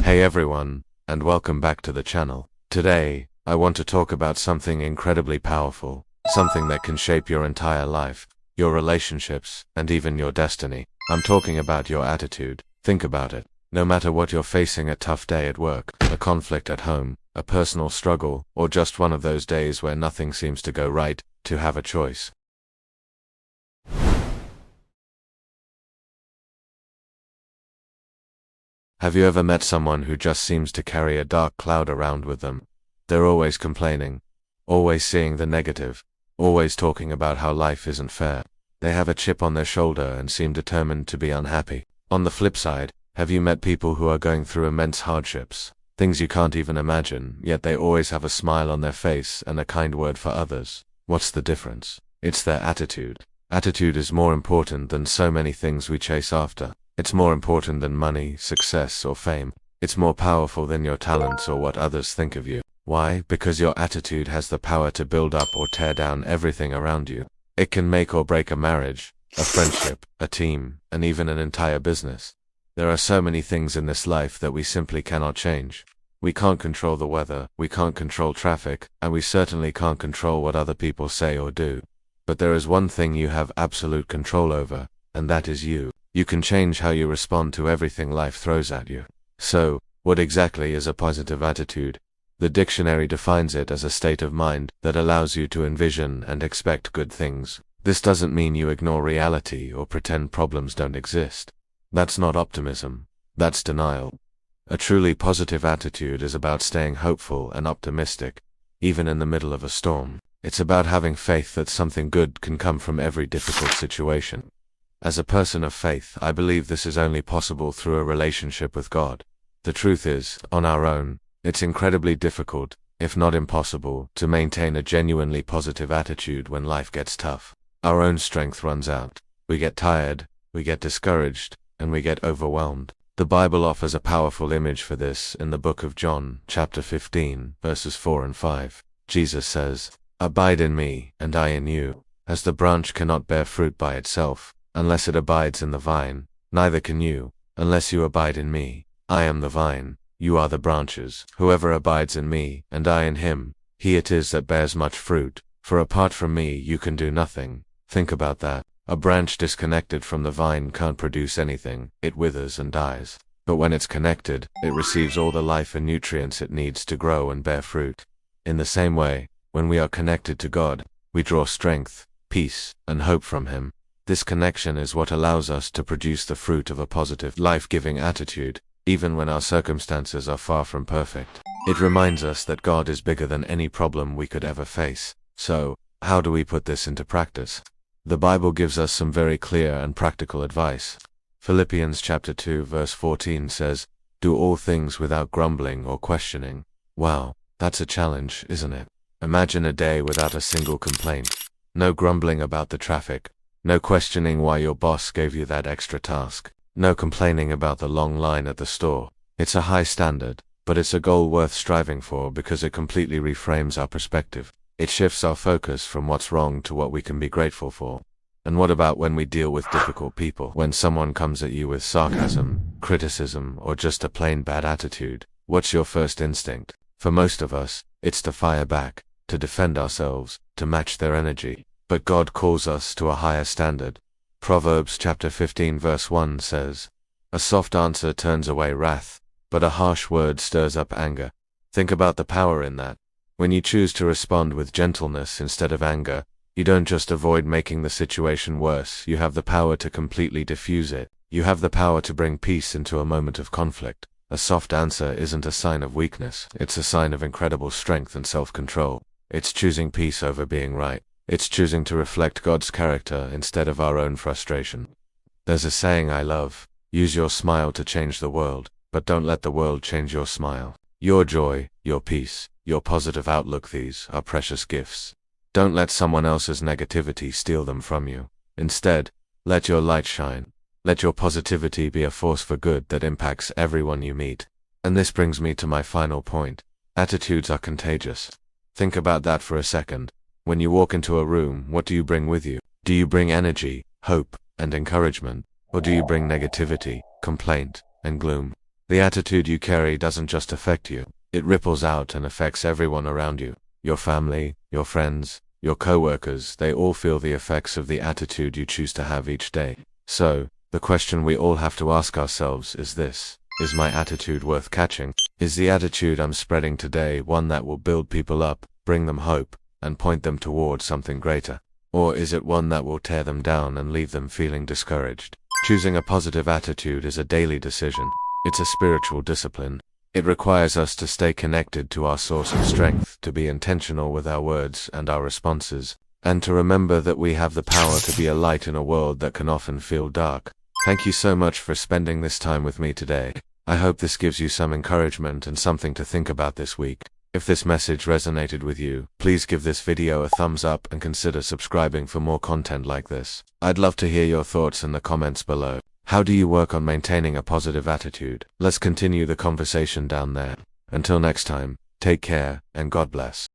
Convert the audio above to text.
Hey everyone, and welcome back to the channel. Today, I want to talk about something incredibly powerful, something that can shape your entire life, your relationships, and even your destiny. I'm talking about your attitude. Think about it. No matter what you're facing, a tough day at work, a conflict at home, a personal struggle, or just one of those days where nothing seems to go right, to have a choice. Have you ever met someone who just seems to carry a dark cloud around with them? They're always complaining, always seeing the negative, always talking about how life isn't fair. They have a chip on their shoulder and seem determined to be unhappy. On the flip side, have you met people who are going through immense hardships, things you can't even imagine, yet they always have a smile on their face and a kind word for others? What's the difference? It's their attitude. Attitude is more important than so many things we chase after. It's more important than money, success, or fame. It's more powerful than your talents or what others think of you. Why? Because your attitude has the power to build up or tear down everything around you. It can make or break a marriage, a friendship, a team, and even an entire business. There are so many things in this life that we simply cannot change. We can't control the weather, we can't control traffic, and we certainly can't control what other people say or do. But there is one thing you have absolute control over, and that is you. You can change how you respond to everything life throws at you. So, what exactly is a positive attitude? The dictionary defines it as a state of mind that allows you to envision and expect good things. This doesn't mean you ignore reality or pretend problems don't exist. That's not optimism. That's denial. A truly positive attitude is about staying hopeful and optimistic, even in the middle of a storm. It's about having faith that something good can come from every difficult situation. As a person of faith, I believe this is only possible through a relationship with God. The truth is, on our own, it's incredibly difficult, if not impossible, to maintain a genuinely positive attitude when life gets tough. Our own strength runs out. We get tired, we get discouraged, and we get overwhelmed. The Bible offers a powerful image for this in the book of John, chapter 15, verses 4 and 5. Jesus says, "Abide in me, and I in you. As the branch cannot bear fruit by itself, unless it abides in the vine, neither can you, unless you abide in me. I am the vine, you are the branches. Whoever abides in me, and I in him, he it is that bears much fruit, for apart from me you can do nothing." Think about that. A branch disconnected from the vine can't produce anything, it withers and dies. But when it's connected, it receives all the life and nutrients it needs to grow and bear fruit. In the same way, when we are connected to God, we draw strength, peace, and hope from him. This connection is what allows us to produce the fruit of a positive, life-giving attitude, even when our circumstances are far from perfect. It reminds us that God is bigger than any problem we could ever face. So, how do we put this into practice? The Bible gives us some very clear and practical advice. Philippians chapter 2 verse 14 says, "Do all things without grumbling or questioning." Wow, that's a challenge, isn't it? Imagine a day without a single complaint. No grumbling about the traffic. No questioning why your boss gave you that extra task. No complaining about the long line at the store. It's a high standard, but it's a goal worth striving for because it completely reframes our perspective. It shifts our focus from what's wrong to what we can be grateful for. And what about when we deal with difficult people? When someone comes at you with sarcasm, criticism, or just a plain bad attitude, what's your first instinct? For most of us, it's to fire back, to defend ourselves, to match their energy. But God calls us to a higher standard. Proverbs chapter 15 verse 1 says, "A soft answer turns away wrath, but a harsh word stirs up anger." Think about the power in that. When you choose to respond with gentleness instead of anger, you don't just avoid making the situation worse, you have the power to completely diffuse it. You have the power to bring peace into a moment of conflict. A soft answer isn't a sign of weakness, it's a sign of incredible strength and self-control. It's choosing peace over being right. It's choosing to reflect God's character instead of our own frustration. There's a saying I love, use your smile to change the world, but don't let the world change your smile. Your joy, your peace, your positive outlook, these are precious gifts. Don't let someone else's negativity steal them from you. Instead, let your light shine. Let your positivity be a force for good that impacts everyone you meet. And this brings me to my final point. Attitudes are contagious. Think about that for a second. When you walk into a room, what do you bring with you? Do you bring energy, hope, and encouragement? Or do you bring negativity, complaint, and gloom? The attitude you carry doesn't just affect you. It ripples out and affects everyone around you. Your family, your friends, your co-workers, they all feel the effects of the attitude you choose to have each day. So, the question we all have to ask ourselves is this: is my attitude worth catching? Is the attitude I'm spreading today one that will build people up, bring them hope, and point them towards something greater? Or is it one that will tear them down and leave them feeling discouraged? Choosing a positive attitude is a daily decision. It's a spiritual discipline. It requires us to stay connected to our source of strength, to be intentional with our words and our responses, and to remember that we have the power to be a light in a world that can often feel dark. Thank you so much for spending this time with me today. I hope this gives you some encouragement and something to think about this week. If this message resonated with you, please give this video a thumbs up and consider subscribing for more content like this. I'd love to hear your thoughts in the comments below. How do you work on maintaining a positive attitude? Let's continue the conversation down there. Until next time, take care and God bless.